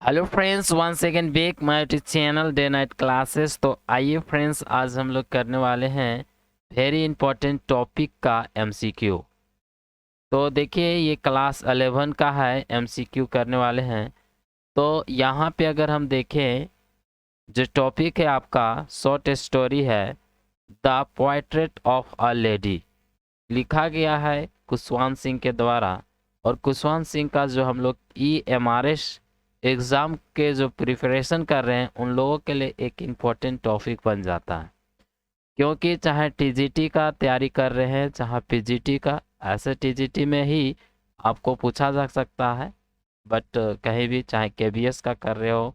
Hello friends, once again back my YouTube channel day night classes. तो आइए फ्रेंड्स, आज हम लोग करने वाले हैं वेरी इंपॉर्टेंट टॉपिक का एमसीक्यू। तो देखिए, ये क्लास 11 का है, एमसीक्यू करने वाले हैं। तो यहाँ पे अगर हम देखें, जो टॉपिक है आपका शॉर्ट स्टोरी है, the portrait of a lady. लिखा गया है कुशवंत सिंह के द्वारा। और कुशवंत सिंह का जो हम लोग EMRS एग्ज़ाम के जो प्रिपरेशन कर रहे हैं, उन लोगों के लिए एक इम्पोर्टेंट टॉपिक बन जाता है। क्योंकि चाहे टीजीटी का तैयारी कर रहे हैं, चाहे पीजीटी का, ऐसे टीजीटी में ही आपको पूछा जा सकता है। बट कहीं भी, चाहे केबीएस का कर रहे हो,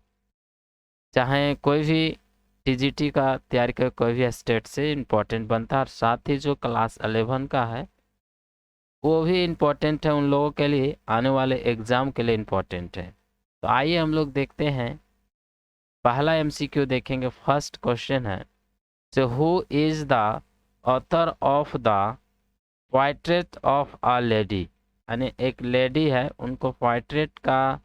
चाहे कोई भी टीजीटी का तैयारी कर, कोई भी स्टेट से इम्पोर्टेंट बनता है। और साथ ही जो क्लास 11 का है, वो भी इम्पोर्टेंट है उन लोगों के लिए, आने वाले एग्जाम के लिए इम्पोर्टेंट है। तो आइए हम लोग देखते हैं। पहला एमसीक्यू देखेंगे। फर्स्ट क्वेश्चन है, so who is the author of the portrait of a lady. यानी एक लेडी है, उनको पोर्ट्रेट का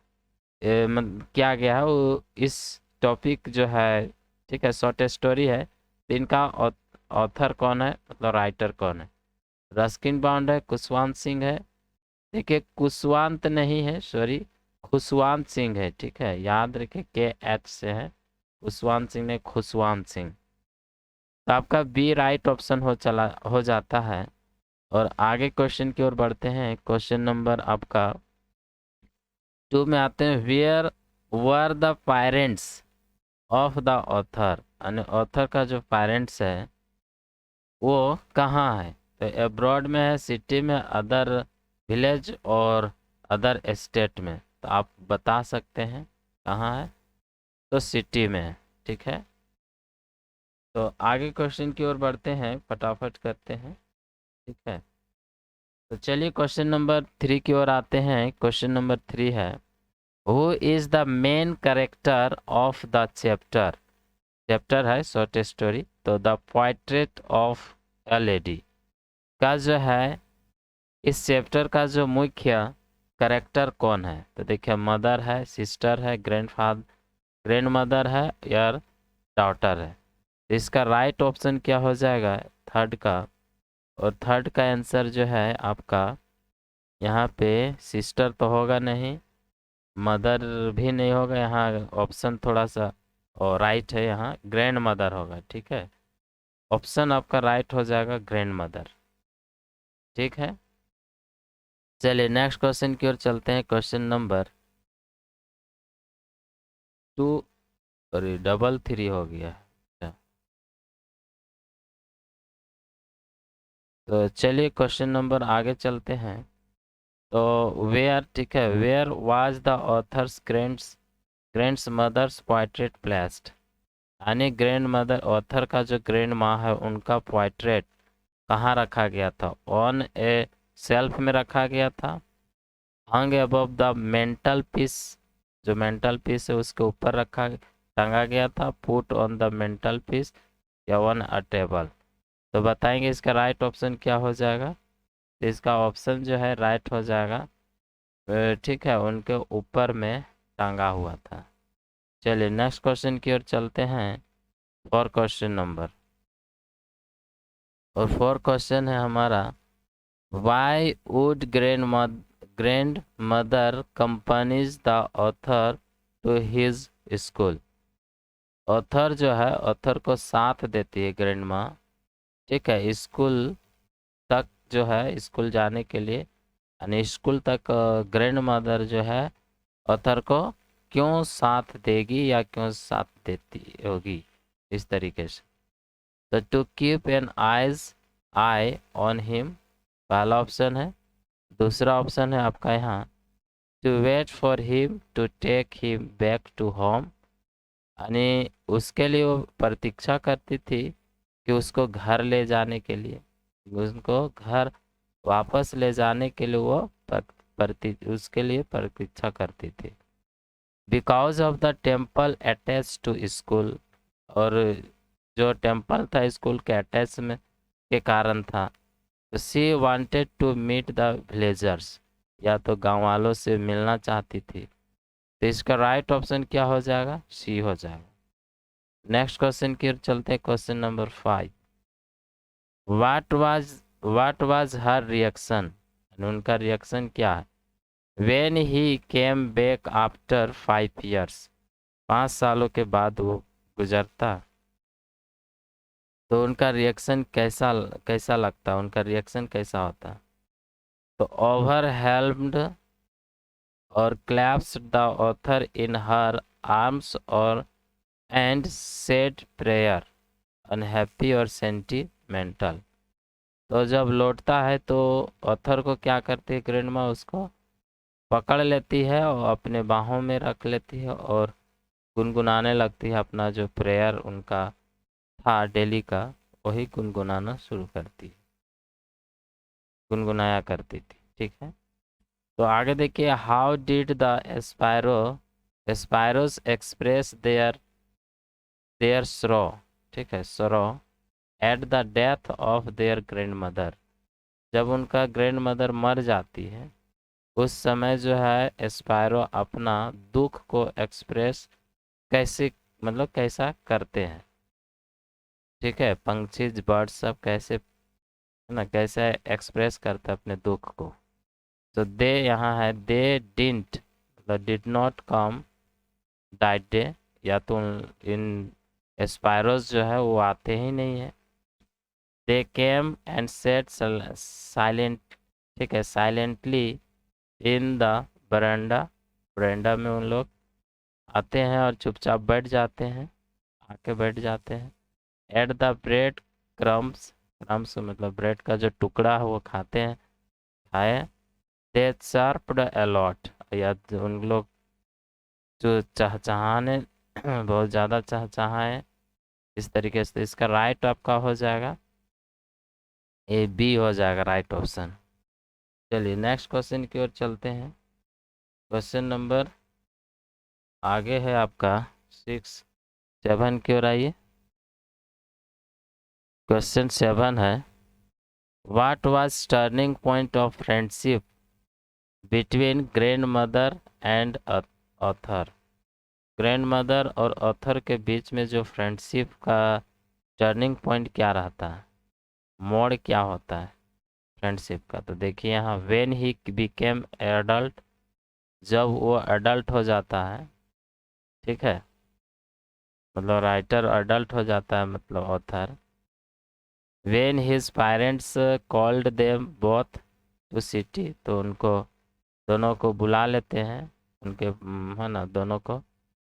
किया गया है। वो इस टॉपिक जो है, ठीक है, शॉर्ट स्टोरी है। तो इनका ऑथर कौन है, मतलब राइटर कौन है? रस्किन बॉन्ड है, कुशवंत सिंह है। देखिए, कुशवांत नहीं है, सॉरी, खुशवंत सिंह है। ठीक है, याद रखें, KH से है। कुशवंत सिंह ने खुशवंत सिंह। तो आपका बी राइट ऑप्शन हो जाता है। और आगे क्वेश्चन की ओर बढ़ते हैं। क्वेश्चन नंबर आपका 2 में आते हैं। Where were the parents of the author. यानी ऑथर का जो पेरेंट्स है, वो कहाँ है? तो अब्रॉड में है, सिटी में, अदर विलेज और अदर स्टेट में। तो आप बता सकते हैं कहाँ है। तो सिटी में है। ठीक है, तो आगे क्वेश्चन की ओर बढ़ते हैं, फटाफट करते हैं। ठीक है, तो चलिए क्वेश्चन नंबर 3 की ओर आते हैं। क्वेश्चन नंबर 3 है, who is the main character of the chapter. Chapter है शॉर्ट स्टोरी, तो the portrait of a lady का जो है, इस चैप्टर का जो मुख्य करेक्टर कौन है? तो देखिए, मदर है, सिस्टर है, ग्रैंड मदर है, या डॉटर है। तो इसका राइट ऑप्शन क्या हो जाएगा? थर्ड का। और थर्ड का आंसर जो है आपका, यहाँ पे सिस्टर तो होगा नहीं, मदर भी नहीं होगा। यहाँ ऑप्शन थोड़ा सा और राइट है, यहाँ ग्रैंड मदर होगा। ठीक है, ऑप्शन आपका राइट हो जाएगा, ग्रैंड मदर। ठीक है, चलिए नेक्स्ट क्वेश्चन की ओर चलते हैं। क्वेश्चन नंबर 2, अरे डबल 3 हो गया। अच्छा, तो चलिए क्वेश्चन नंबर आगे चलते हैं। तो वेयर, ठीक है, where was the author's grands mothers portrait placed. यानी ग्रैंड मदर, ऑथर का जो ग्रैंड माँ है, उनका पोर्ट्रेट कहाँ रखा गया था? ऑन ए सेल्फ में रखा गया था, हंग अबव द मेंटल पीस, जो मेंटल पीस है उसके ऊपर रखा टंगा गया था, put on the mental peace, या ऑन अ टेबल। तो बताएंगे इसका राइट ऑप्शन क्या हो जाएगा। तो इसका ऑप्शन जो है राइट हो जाएगा, ठीक है, उनके ऊपर में टांगा हुआ था। चलिए नेक्स्ट क्वेश्चन की ओर चलते हैं। फोर क्वेश्चन नंबर, और फोर क्वेश्चन है हमारा, why would grandmother companies the author to his school. Author जो है, ऑथर को साथ देती है ग्रैंड माँ, ठीक है, स्कूल तक, जो है स्कूल जाने के लिए। यानी स्कूल तक ग्रैंड मदर जो है, ऑथर को क्यों साथ देगी या क्यों साथ देती होगी, इस तरीके से। तो to keep an eye on him, पहला ऑप्शन है। दूसरा ऑप्शन है आपका यहाँ, to wait for him to take him back to home. यानी उसके लिए वो प्रतीक्षा करती थी, कि उसको घर ले जाने के लिए, उसको घर वापस ले जाने के लिए वो उसके लिए प्रतीक्षा करती थी। Because of the temple attach to school, और जो टेम्पल था स्कूल के अटैच में के कारण था। तो she wanted to meet the villagers, या तो गांव वालों से मिलना चाहती थी। तो इसका राइट ऑप्शन क्या हो जाएगा, सी हो जाएगा। नेक्स्ट क्वेश्चन की ओर चलते हैं, question number 5। What was her reaction, उनका रिएक्शन क्या है। When he came back after 5 years, 5 सालों के बाद वो गुजरता, तो उनका रिएक्शन कैसा कैसा लगता है, उनका रिएक्शन कैसा होता है। तो ओवरहेल्म्ड और clasps the author in her arms और एंड सेड प्रेयर, अनहैप्पी और सेंटिमेंटल। तो जब लौटता है तो ऑथर को क्या करती है ग्रैंड माँ, उसको पकड़ लेती है और अपने बाहों में रख लेती है और गुनगुनाने लगती है अपना जो प्रेयर उनका था डेली का, वही गुनगुनाना शुरू करती है, गुनगुनाया करती थी। ठीक है, तो आगे देखिए, how did the sparrows express their sorrow, ठीक है, sorrow at the death of their grandmother. जब उनका ग्रैंड मदर मर जाती है उस समय जो है स्पायरो अपना दुख को एक्सप्रेस कैसे, मतलब कैसा करते हैं। ठीक है, पंछी बर्ड सब कैसे, है ना, कैसे एक्सप्रेस करते हैं अपने दुख को। तो दे यहाँ है, दे डिंट, मतलब did not come that day, या तो इन स्पायरोस जो है वो आते ही नहीं है। दे केम एंड सेट साइलेंट, ठीक है, साइलेंटली इन द बरांडा, बरांडा में उन लोग आते हैं और चुपचाप बैठ जाते हैं, आके बैठ जाते हैं। At the bread crumbs, crumbs मतलब ब्रेड का जो टुकड़ा है वो खाते हैं, खाए। दे चार्प्ड अलॉट, या उन लोग जो चहचहाने बहुत ज़्यादा चहचहाए इस तरीके से। इसका राइट आपका हो जाएगा ए बी हो जाएगा राइट ऑप्शन। चलिए नेक्स्ट क्वेश्चन की ओर चलते हैं। क्वेश्चन नंबर आगे है आपका 6-7 की ओर आइए। क्वेश्चन 7 है, what was turning point of friendship between grand mother and author. Grand mother और ऑथर के बीच में जो फ्रेंडशिप का टर्निंग पॉइंट क्या रहता है, मोड़ क्या होता है फ्रेंडशिप का। तो देखिए यहाँ, व्हेन ही बिकेम एडल्ट, जब वो एडल्ट हो जाता है, ठीक है, मतलब राइटर एडल्ट हो जाता है, मतलब author. When his parents called them both to city, तो उनको दोनों को बुला लेते हैं, उनके है ना, दोनों को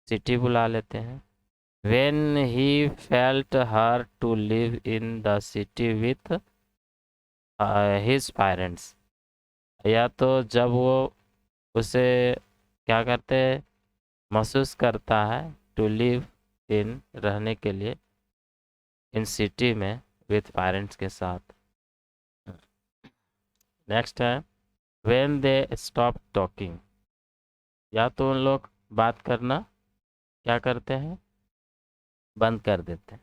सिटी बुला लेते हैं। When he felt her to live in the city with his parents, या तो जब वो उसे क्या करते हैं, महसूस करता है, टू लिव इन, रहने के लिए, इन सिटी में विथ पेरेंट्स के साथ। नेक्स्ट है, व्हेन दे स्टॉप टॉकिंग, या तो उन लोग बात करना क्या करते हैं, बंद कर देते हैं।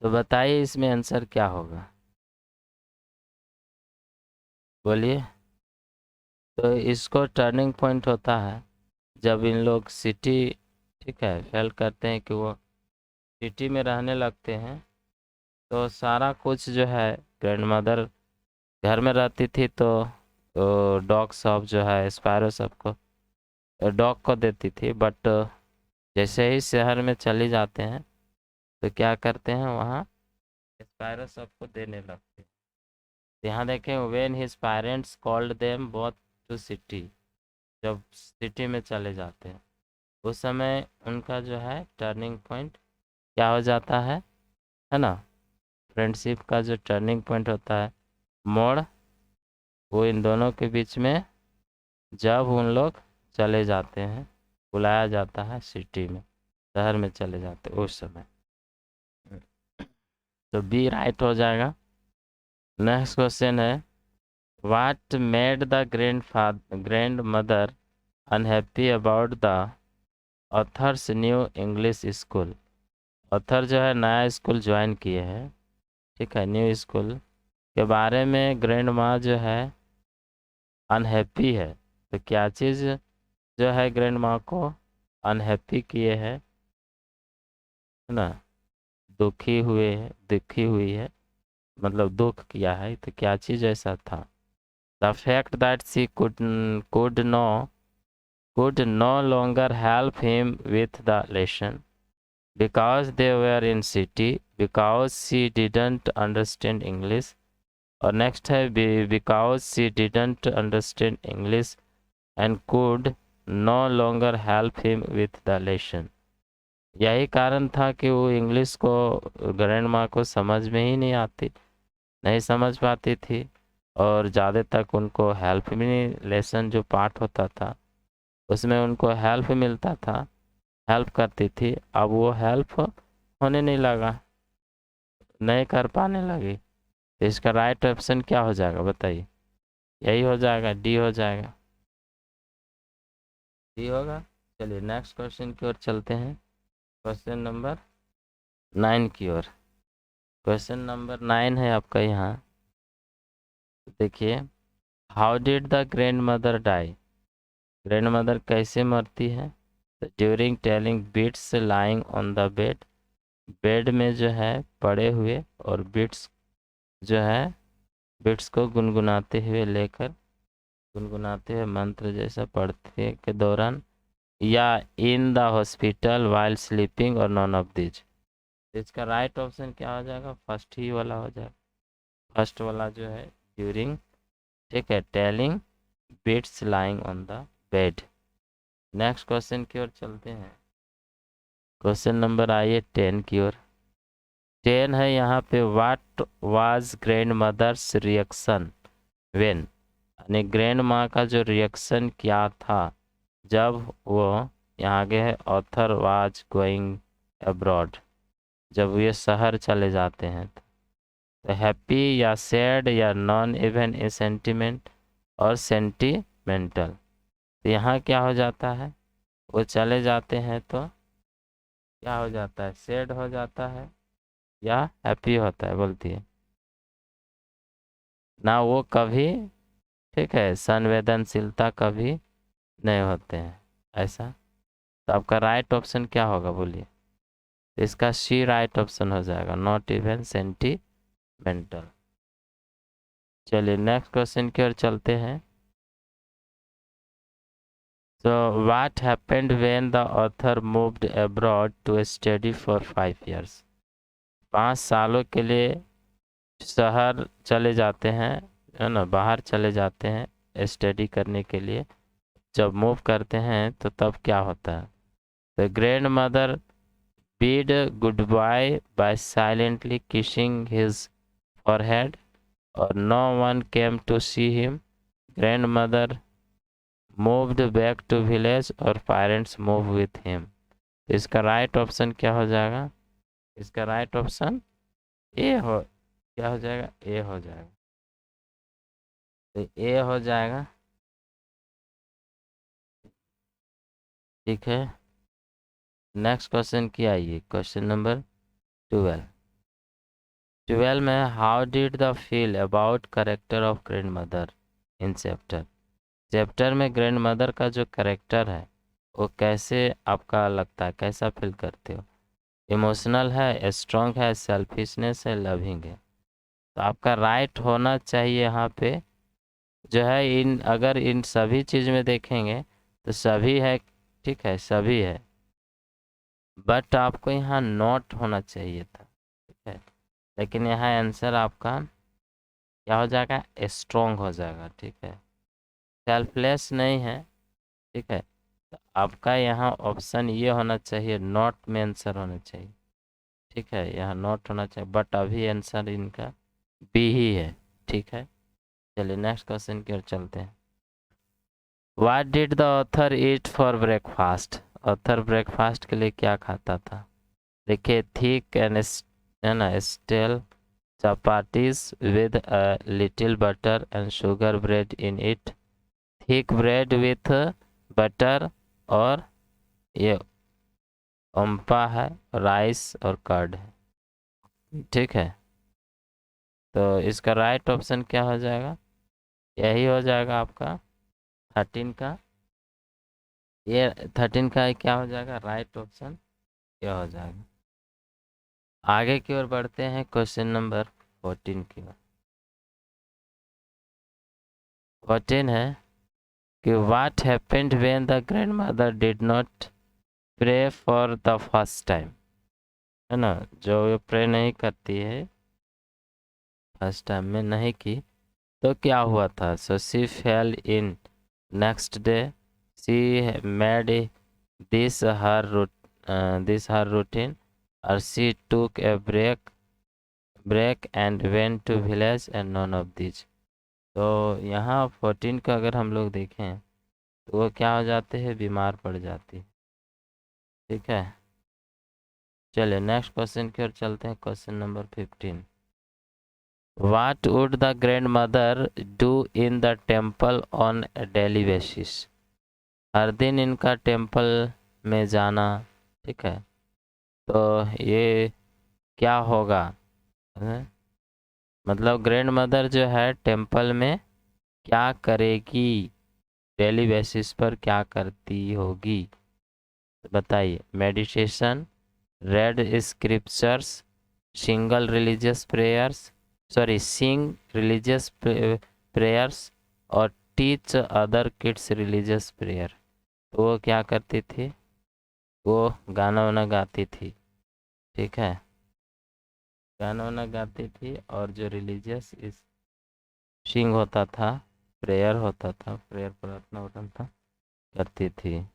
तो बताइए इसमें आंसर क्या होगा, बोलिए। तो इसको टर्निंग पॉइंट होता है जब इन लोग सिटी, ठीक है, फेल करते हैं कि वो सिटी में रहने लगते हैं। तो सारा कुछ जो है, ग्रैंड मदर घर में रहती थी तो डॉग सब जो है स्पायरो सबको, डॉग को देती थी, बट जैसे ही शहर में चले जाते हैं तो क्या करते हैं, वहाँ स्पायरो सबको देने लगते हैं। यहाँ देखें, when his parents called them both to city, जब सिटी में चले जाते हैं उस समय उनका जो है टर्निंग पॉइंट क्या हो जाता है ना, फ्रेंडशिप का जो टर्निंग पॉइंट होता है, मोड़, वो इन दोनों के बीच में जब उन लोग चले जाते हैं, बुलाया जाता है सिटी में, शहर में चले जाते हैं उस समय। तो बी राइट हो जाएगा। नेक्स्ट क्वेश्चन है, what made the grand mother unhappy about the author's new English school. Author जो है नया स्कूल ज्वाइन किए हैं, ठीक है, न्यू स्कूल के बारे में ग्रैंड माँ जो है अनहैप्पी है। तो क्या चीज़ जो है ग्रैंड माँ को अनहैप्पी किए हैं, है ना, दुखी हुई है, मतलब दुख किया है। तो क्या चीज़ ऐसा था? The fact that she could no longer help him with the lesson because they were in city, because she didn't understand English, और next है because she didn't understand English and could no longer help him with the lesson। यही कारण था कि वो English को grand माँ को समझ में ही नहीं समझ पाती थी, और ज़्यादा तक उनको हेल्प भी नहीं, लेसन जो पाठ होता था उसमें उनको हेल्प मिलता था, हेल्प करती थी। अब वो हेल्प होने नहीं लगा, नहीं कर पाने लगी। तो इसका राइट ऑप्शन क्या हो जाएगा बताइए? यही हो जाएगा, डी हो जाएगा, डी होगा। चलिए नेक्स्ट क्वेश्चन की ओर चलते हैं, क्वेश्चन नंबर 9 की ओर। क्वेश्चन नंबर 9 है आपका यहाँ, देखिए, how did the grandmother die? Grandmother कैसे मरती है? During telling bits lying on the bed, bed में जो है पड़े हुए, और बिट्स जो है बिट्स को गुनगुनाते हुए मंत्र जैसा पढ़ते के दौरान, या in the hospital while sleeping, और नॉन ऑफ दिस। इसका राइट ऑप्शन क्या हो जाएगा? फर्स्ट ही वाला हो जाएगा, फर्स्ट वाला जो है ड्यूरिंग, ठीक है, telling bits lying on the bed. Next question की ओर चलते हैं, क्वेश्चन नंबर आइए 10 की ओर। 10 है यहाँ पे, what was grandmother's reaction when, यानी ग्रैंड माँ का जो रिएक्शन क्या था जब वो, यहाँ आगे है ऑथर वाज गोइंग अब्रॉड, जब ये शहर चले जाते हैं। तो हैप्पी या सैड या नॉन इवन ए सेंटिमेंट और सेंटिमेंटल। तो यहाँ क्या हो जाता है? वो चले जाते हैं तो क्या हो जाता है? सैड हो जाता है या हैप्पी होता है? बोलती है ना, वो कभी, ठीक है, संवेदनशीलता कभी नहीं होते हैं, ऐसा। तो आपका राइट ऑप्शन क्या होगा बोलिए? इसका सी राइट ऑप्शन हो जाएगा, नॉट इवन सेंटिमेंटल। चलिए नेक्स्ट क्वेश्चन की ओर चलते हैं। So what happened when the author moved abroad to study for 5 years? 5 सालों के लिए शहर चले जाते हैं, है ना, बाहर चले जाते हैं स्टडी करने के लिए। जब मूव करते हैं तो तब क्या होता है? तो grand mother bid goodbye by silently kissing his forehead, or no one came to see him, grandmother moved back to village, और parents moved with him। इसका राइट ऑप्शन क्या हो जाएगा? इसका राइट ऑप्शन ए हो, क्या हो जाएगा? ए हो जाएगा, तो ए हो जाएगा, ठीक है। नेक्स्ट क्वेश्चन की आइए, क्वेश्चन नंबर 12। 12 में, how did the feel about character of grand mother in chapter में ग्रैंड मदर का जो करेक्टर है वो कैसे आपका लगता है, कैसा फील करते हो? इमोशनल है, स्ट्रॉन्ग है, सेल्फिशनेस है, लविंग है? तो आपका राइट होना चाहिए यहाँ पे जो है, इन अगर इन सभी चीज़ में देखेंगे तो सभी है, ठीक है, सभी है, बट आपको यहाँ नॉट होना चाहिए था, ठीक है, लेकिन यहाँ आंसर आपका क्या हो जाएगा? स्ट्रॉन्ग हो जाएगा, ठीक है, सेल्फलेस नहीं है, ठीक है। तो आपका यहाँ ऑप्शन ये होना चाहिए, नॉट में आंसर होना चाहिए, ठीक है, यहाँ नॉट होना चाहिए, बट अभी आंसर इनका बी ही है, ठीक है। चलिए नेक्स्ट क्वेश्चन की ओर चलते हैं। What did the author eat for breakfast? Author breakfast के लिए क्या खाता था? देखिए, थिक एंड, है ना, stale chapatis with a little butter and sugar bread in it, thick bread with butter, और ये ओम्पा है, राइस और कर्ड है, ठीक है। तो इसका राइट ऑप्शन क्या हो जाएगा? यही हो जाएगा आपका 13 का ये 13 का क्या हो जाएगा, राइट ऑप्शन क्या हो जाएगा। आगे की ओर बढ़ते हैं क्वेश्चन नंबर 14 की ओर। 14 है कि what happened when the grandmother did not pray for the first time, है ना, जो ये प्रे नहीं करती है, फर्स्ट टाइम में नहीं की, तो क्या हुआ था। So she fail in next day, she made this her routine, or she took a break and went to village, and none of these। तो यहाँ 14 का अगर हम लोग देखें तो वो क्या हो जाते हैं, बीमार पड़ जाती है। ठीक है, चलिए नेक्स्ट क्वेश्चन की ओर चलते हैं। Question number 15, What would the grandmother do in the temple on a daily basis? हर दिन इनका टेम्पल में जाना, ठीक है, तो ये क्या होगा, है? मतलब ग्रैंड मदर जो है टेम्पल में क्या करेगी, डेली बेसिस पर क्या करती होगी, बताइए। Meditation, read scriptures, single religious prayers, sorry sing religious prayers, और teach other kids religious prayer. तो वो क्या करती थी, वो गाना वाना गाती थी, ठीक है, गाना वाना गाती थी, और जो रिलीजियस इस सिंग होता था, प्रेयर होता था, प्रेयर प्रार्थना होता था, करती थी।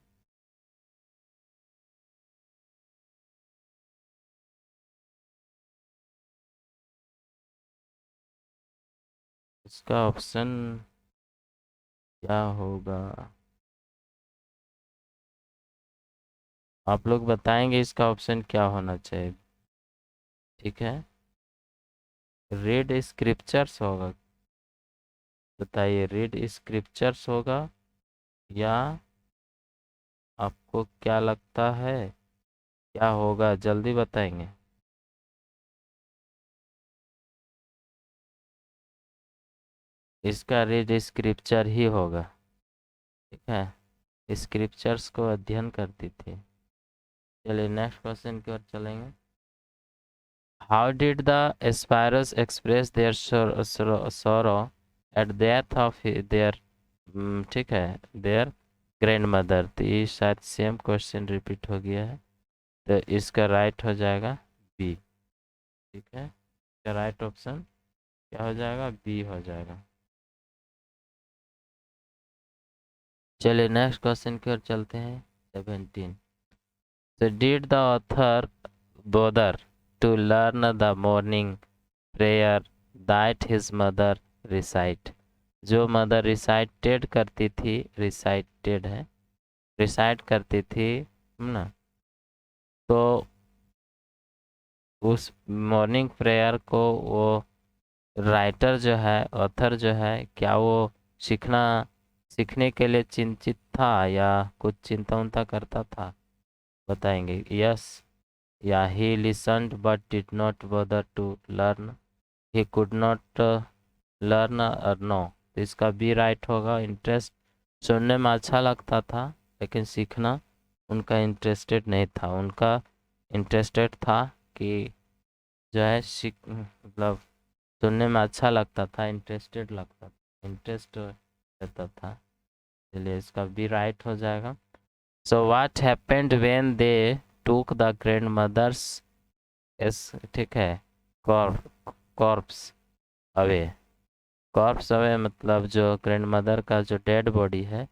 इसका ऑप्शन क्या होगा, आप लोग बताएंगे इसका ऑप्शन क्या होना चाहिए। ठीक है, रीड स्क्रिप्चर्स होगा, बताइए, रीड स्क्रिप्चर्स होगा, या आपको क्या लगता है क्या होगा, जल्दी बताएंगे। इसका रीड स्क्रिप्चर ही होगा, ठीक है, स्क्रिप्चर्स को अध्ययन करती थी। चलिए नेक्स्ट क्वेश्चन की ओर चलेंगे। How did the sparrows express their sorrow at death of their, ठीक है, देयर ग्रैंड मदर। तो ये शायद सेम क्वेश्चन रिपीट हो गया है, तो इसका राइट हो जाएगा बी। ठीक है, इसका राइट ऑप्शन क्या हो जाएगा, बी हो जाएगा। चलिए नेक्स्ट क्वेश्चन की ओर चलते हैं। 17, so did the author bother to learn the morning prayer that his mother recite? जो मदर रिसाइटेड करती थी, रिसाइटेड है, रिसाइट करती थी, ना, तो उस मॉर्निंग प्रेयर को वो राइटर जो है, ऑथर जो है, क्या वो सीखना सीखने के लिए चिंतित था, या कुछ चिंता उनता करता था, बताएंगे। यस, या ही listened but did not bother to learn, he could not learn, or no। तो इसका बी राइट होगा। इंटरेस्ट, सुनने में अच्छा लगता था लेकिन सीखना उनका इंटरेस्टेड नहीं था, उनका इंटरेस्टेड था कि जो है सीख, मतलब सुनने में अच्छा लगता था, इंटरेस्टेड लगता था, इंटरेस्ट रहता था। चलिए इसका बी राइट हो जाएगा। So what happened when they took the grand mother's, S, ठीक है, कॉर्प्स अवे, कॉर्प्स अवे मतलब जो ग्रैंड मदर का जो डेड बॉडी है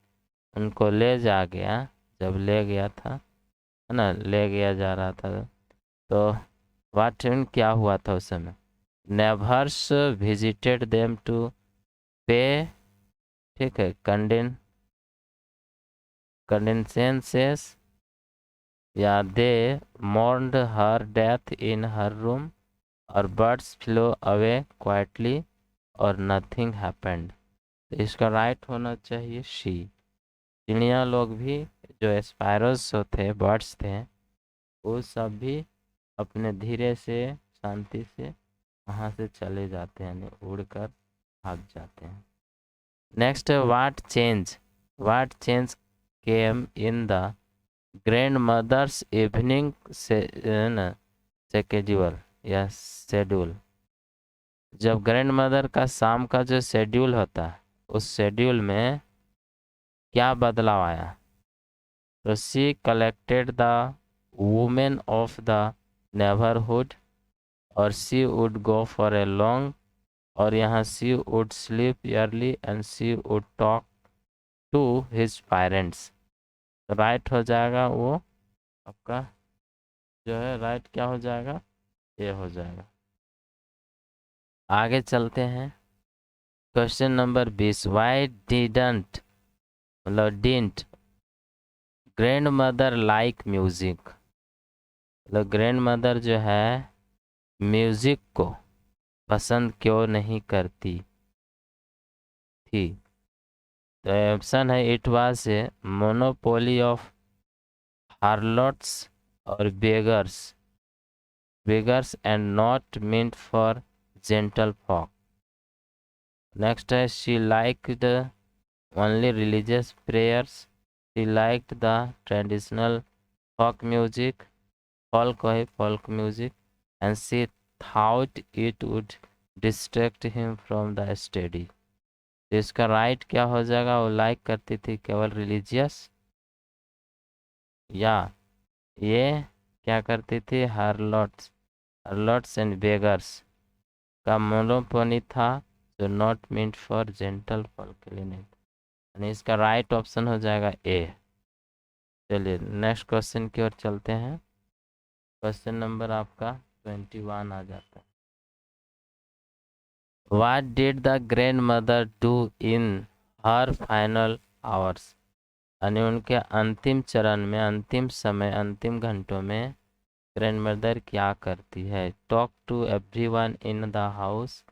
उनको ले जा गया, जब ले गया था, है ना, ले गया जा रहा था, तो वाट क्या हुआ था उस समय। नेवर्स विजिटेड देम टू पे, ठीक है, कंडेंसेंसेस, या दे mourned her death in her room, और बर्ड्स फ्लो अवे क्वाइटली, और नथिंग हैपेंड। तो इसका राइट होना चाहिए सी। चिड़िया लोग भी, जो स्पायरोस थे, बर्ड्स थे, वो सब भी अपने धीरे से शांति से वहाँ से चले जाते हैं, यानी उड़कर भाग जाते हैं। नेक्स्ट है what change came in the grandmother's evening schedule या शेड्यूल। जब ग्रैंड मदर का शाम का जो शेड्यूल होता है उस शेड्यूल में क्या बदलाव आया। तो she collected the women of the neighbourhood, और she would go for a long, और यहाँ she would sleep early and she would talk to his parents. तो राइट हो जाएगा वो आपका जो है, राइट क्या हो जाएगा, ये हो जाएगा। आगे चलते हैं। क्वेश्चन नंबर 20, वाई डिडंट मतलब didn't grand mother like music. मतलब ग्रैंड मदर जो है म्यूजिक को पसंद क्यों नहीं करती थी। तो ऑप्शन है it was a monopoly of harlots और beggars and not meant for gentle folk. Next है she liked only religious prayers, she liked the traditional folk music, and she thought it would distract him from the study। तो इसका right क्या हो जाएगा, वो like करती थी केवल रिलीजियस, या ये क्या करती थी, हार्लोट्स एंड बेगर्स का मोनोपोली था, जो not meant for gentle folk के लिए नहीं, यानी इसका राइट ऑप्शन हो जाएगा ए। चलिए नेक्स्ट क्वेश्चन की ओर चलते हैं। क्वेश्चन नंबर आपका 21 आ जाता है। What did the grandmother do in her final hours? यानी उनके अंतिम चरण में, अंतिम समय, अंतिम घंटों में ग्रैंडमदर क्या करती है। Talk to everyone in the house,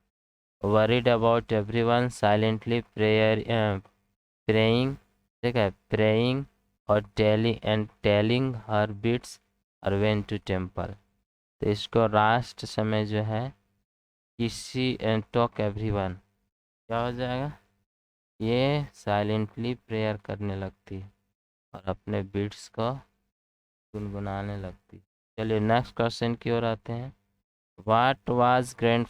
worried about everyone, silently praying, ठीक है, प्रेइंग और टेलिंग हर बिट्स, और वेंट टू टेम्पल। तो इसको लास्ट समय जो है किसी एंड टॉक एवरीवन क्या हो जाएगा, ये साइलेंटली प्रेयर करने लगती है और अपने बिट्स को गुनगुनाने लगती। चलिए नेक्स्ट क्वेश्चन की ओर आते हैं। What was grand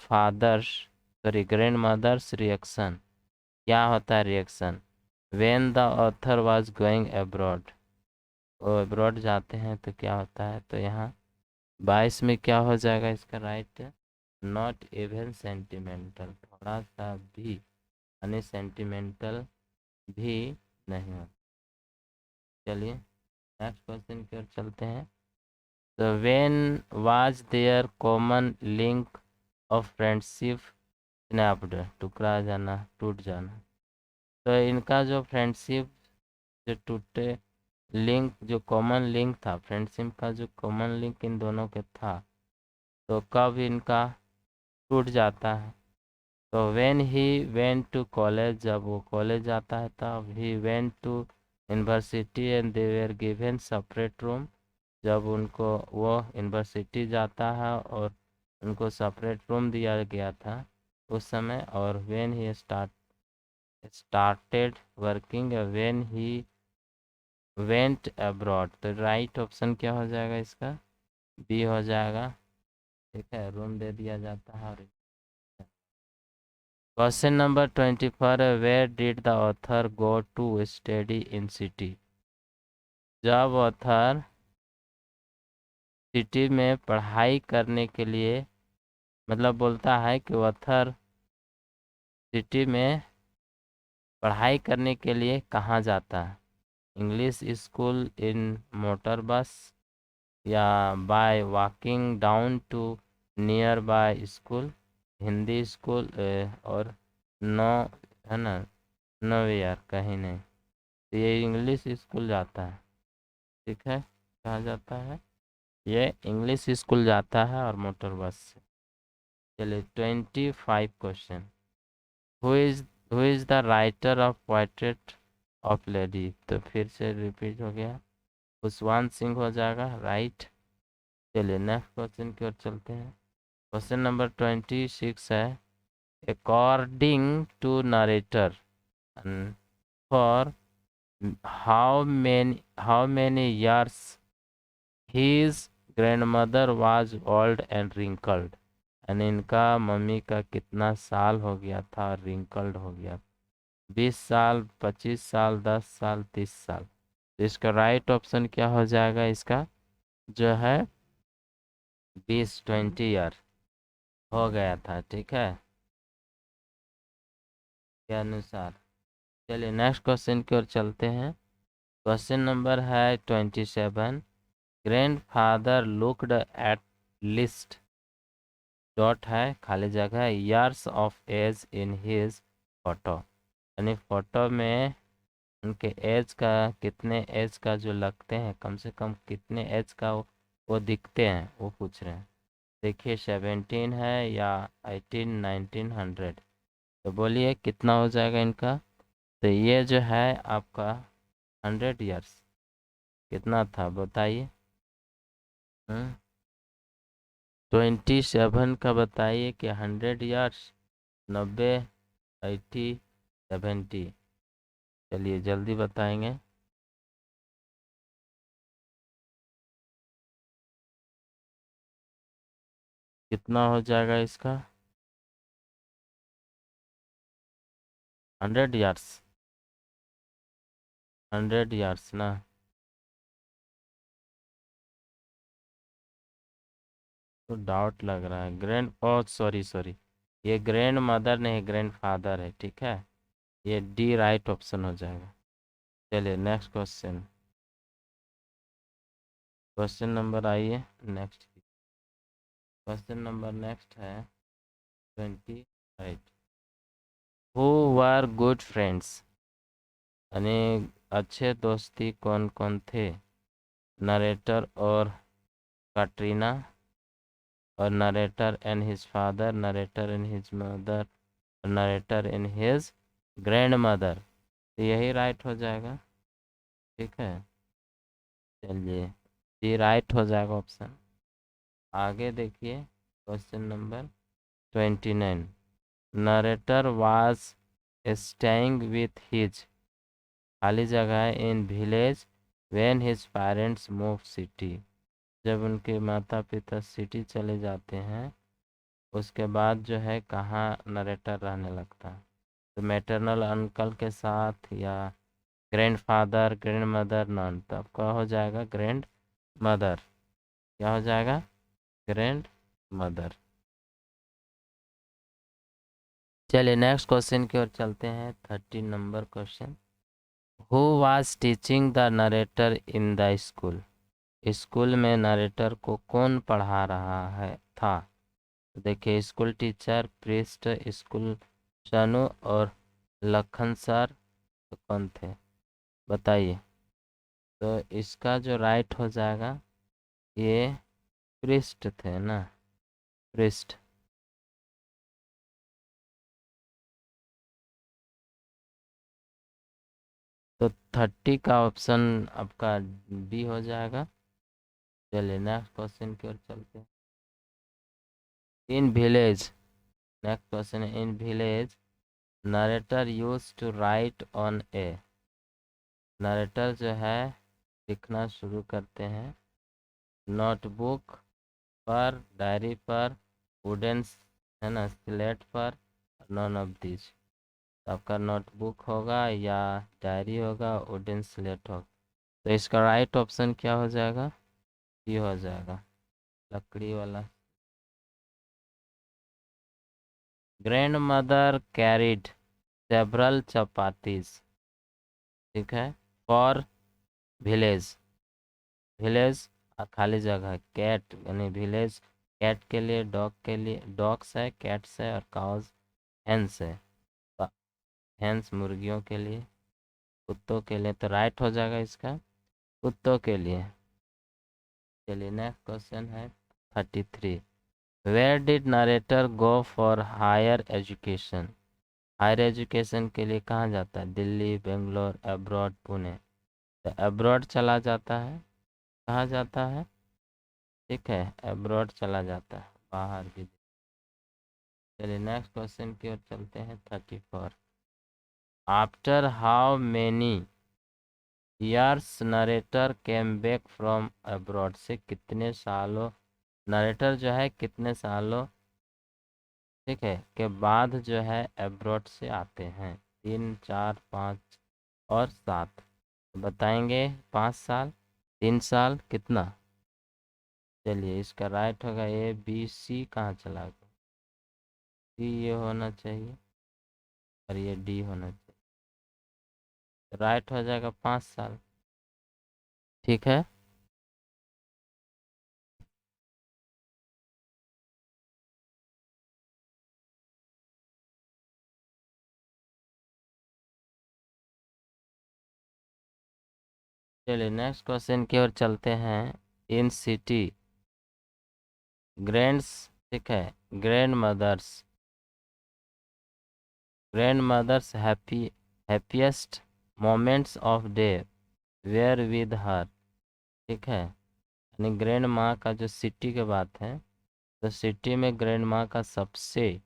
mother's reaction, क्या होता है reaction when the author was going abroad. वो अब्रॉड जाते हैं तो क्या होता है, तो यहाँ 22 में क्या हो जाएगा इसका राइट, नॉट इवन सेंटिमेंटल, थोड़ा सा भी यानी सेंटिमेंटल भी नहीं होता। चलिए नेक्स्ट क्वेश्चन की ओर चलते हैं। तो when was their common link of friendship snapped, टुकड़ा जाना, टूट जाना। तो इनका जो फ्रेंडशिप जो टूटे लिंक, जो कॉमन लिंक था, फ्रेंडशिप का जो कॉमन लिंक इन दोनों के था, तो कब इनका टूट जाता है। तो when he went to college, जब वो कॉलेज जाता है तब, he went to university and they were given separate room, जब उनको वो यूनिवर्सिटी जाता है और उनको सेपरेट रूम दिया गया था उस समय। और when he started working, when he went abroad. तो राइट ऑप्शन क्या हो जाएगा इसका, बी हो जाएगा, ठीक है, रूम दे दिया जाता है। और question number 24, where did the author go to study in city. जब ऑथर सिटी में पढ़ाई करने के लिए, मतलब बोलता है कि ऑथर सिटी में पढ़ाई करने के लिए कहाँ जाता है, इंग्लिश स्कूल, इन मोटर बस, या by walking down to nearby school, Hindi school, और नो है ना, नो यार कहीं नहीं। तो ये इंग्लिश स्कूल जाता है, ठीक है, कहाँ जाता है, ये इंग्लिश स्कूल जाता है और मोटर बस से। चलिए 25 question. Who is the writer of portrait of lady. तो फिर से रिपीट हो गया, खुशवंत सिंह हो जाएगा राइट। चलिए नेक्स्ट क्वेश्चन की ओर चलते हैं। क्वेश्चन नंबर 26 है, according to narrator for how many years his grandmother was old and wrinkled, यानी इनका मम्मी का कितना साल हो गया था और रिंकल्ड हो गया, 20 साल, 25 साल, 10 साल, 30 साल। तो इसका राइट ऑप्शन क्या हो जाएगा, इसका जो है 20 ईयर हो गया था, ठीक है, के अनुसार। चलिए नेक्स्ट क्वेश्चन की ओर चलते हैं। क्वेश्चन नंबर है 27। Grandfather looked at least dot है खाली जगह years of age in his photo, यानी फोटो में उनके एज का, कितने एज का जो लगते हैं, कम से कम कितने एज का वो दिखते हैं, वो पूछ रहे हैं। देखिए 17 है या 18, 19, 100, तो बोलिए कितना हो जाएगा इनका। तो ये जो है आपका 100 ईयर्स कितना था बताइए। 27 का बताइए कि 100 ईयर्स, 90, 80, 70, चलिए जल्दी बताएंगे। कितना हो जाएगा इसका 100 ईयर्स, 100 ईयर्स ना। तो डाउट लग रहा है, ग्रैंड ओ सॉरी सॉरी, ये ग्रैंड मदर नहीं ग्रैंड फादर है, ठीक है, ये डी राइट ऑप्शन हो जाएगा। चलिए नेक्स्ट क्वेश्चन, क्वेश्चन नंबर आइए नेक्स्ट। क्वेश्चन नंबर नेक्स्ट है 28। हु वर गुड फ्रेंड्स, यानी अच्छे दोस्ती कौन कौन थे, नरेटर और कैटरीना, और narrator and his father, narrator and his mother, narrator and his grand mother, तो यही राइट हो जाएगा, ठीक है। चलिए ये राइट हो जाएगा ऑप्शन। आगे देखिए question number 29। Narrator was staying with his खाली जगह in village when his parents move city, जब उनके माता पिता सिटी चले जाते हैं उसके बाद जो है कहाँ नरेटर रहने लगता है, तो मैटरनल अंकल के साथ या grandfather grandmother none, तो आपका हो जाएगा ग्रैंड मदर, क्या हो जाएगा ग्रैंड मदर। चलिए नेक्स्ट क्वेश्चन की ओर चलते हैं, 30 नंबर question. Who was teaching the narrator in the school, school में नरेटर को कौन पढ़ा रहा है था, तो देखिए school teacher, priest, school Shanu और लखन सर, तो कौन थे बताइए। तो इसका जो राइट हो जाएगा ये प्रिस्ट थे ना, प्रिस्ट। तो 30 का ऑप्शन आपका बी हो जाएगा। चलिए नेक्स्ट क्वेश्चन की ओर चलते हैं। इन विलेज, नेक्स्ट क्वेश्चन है, in village narrator use to write on a, narrator जो है लिखना शुरू करते हैं नोटबुक पर, डायरी पर, वुडन है ना स्लेट पर, नॉन ऑफ दिस, आपका नोटबुक होगा या डायरी होगा, वुडन स्लेट होगा, तो इसका राइट ऑप्शन क्या हो जाएगा, ये हो जाएगा लकड़ी वाला। Grand mother carried several chapatis, ठीक है, फॉर विलेज, विलेज खाली जगह कैट, यानी विलेज कैट के लिए, डॉग के लिए, डॉग्स है, कैट्स है, और काउज हेंस है, हेंस मुर्गियों के लिए, कुत्तों के लिए, तो राइट हो जाएगा इसका कुत्तों के लिए। चलिए नेक्स्ट क्वेश्चन है 33। Where did narrator go for higher education, higher education के लिए कहाँ जाता है, दिल्ली, बेंगलोर, अब्रॉड, पुणे, तो अब्रॉड चला जाता है, कहाँ जाता है, ठीक है अब्रॉड चला जाता है, बाहर भी। चलिए नेक्स्ट क्वेश्चन की ओर चलते हैं 34। After how many years narrator came back from abroad, से कितने सालों, नरेटर जो है कितने सालों, ठीक है, के बाद जो है अब्रॉड से आते हैं। 3, 4, 5 और 7, बताएंगे। 5 साल, 3 साल, कितना। चलिए इसका राइट होगा ए, बी, सी कहाँ चला गया, सी ये होना चाहिए और ये डी होना चाहिए, राइट हो जाएगा 5 साल। ठीक है, चलिए नेक्स्ट क्वेश्चन की ओर चलते हैं। इन सिटी ग्रैंड्स, ठीक है, grandmother's happiest moments of day were with her, ठीक है, यानी ग्रैंड माँ का जो सिटी की बात है, तो सिटी में ग्रैंड माँ का सबसे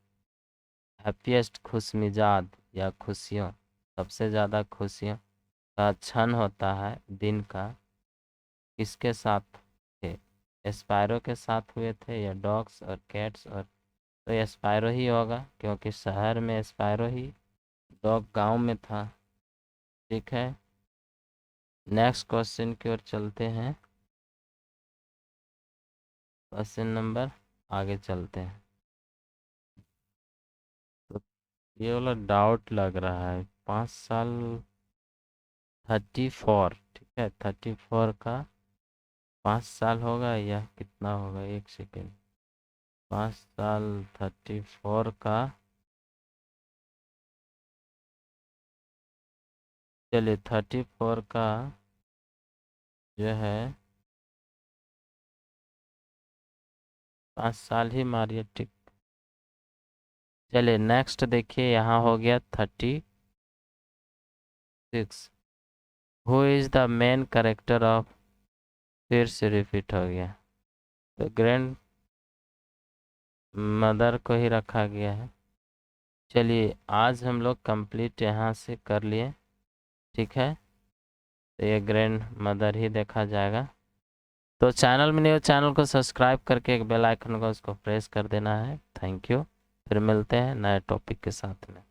हैप्पीएस्ट खुशमिजाज या खुशियों, सबसे ज़्यादा खुशियों का क्षण होता है दिन का, किसके साथ थे, एस्पायरो के साथ हुए थे या डॉग्स और कैट्स, और तो एस्पायरो ही होगा क्योंकि शहर में एस्पायरो ही, डॉग गांव में था। ठीक है, नेक्स्ट क्वेश्चन की ओर चलते हैं। क्वेश्चन नंबर, आगे चलते हैं। तो ये वाला डाउट लग रहा है, 5 साल 34, ठीक है, 34 का 5 साल होगा या कितना होगा, एक सेकेंड, 5 साल 34 का, चलिए 34 का जो है 5 साल ही मारिए, ठीक। चलिए नेक्स्ट देखिए, यहाँ हो गया 36। Who is the main character of, फिर से रिपीट हो गया, तो ग्रैंड मदर को ही रखा गया है। चलिए आज हम लोग कंप्लीट यहाँ से कर लिए, ठीक है, तो ये ग्रैंड मदर ही देखा जाएगा। तो चैनल में नहीं हो, चैनल को सब्सक्राइब करके एक बेल आइकन को उसको प्रेस कर देना है। थैंक यू, फिर मिलते हैं नए टॉपिक के साथ में।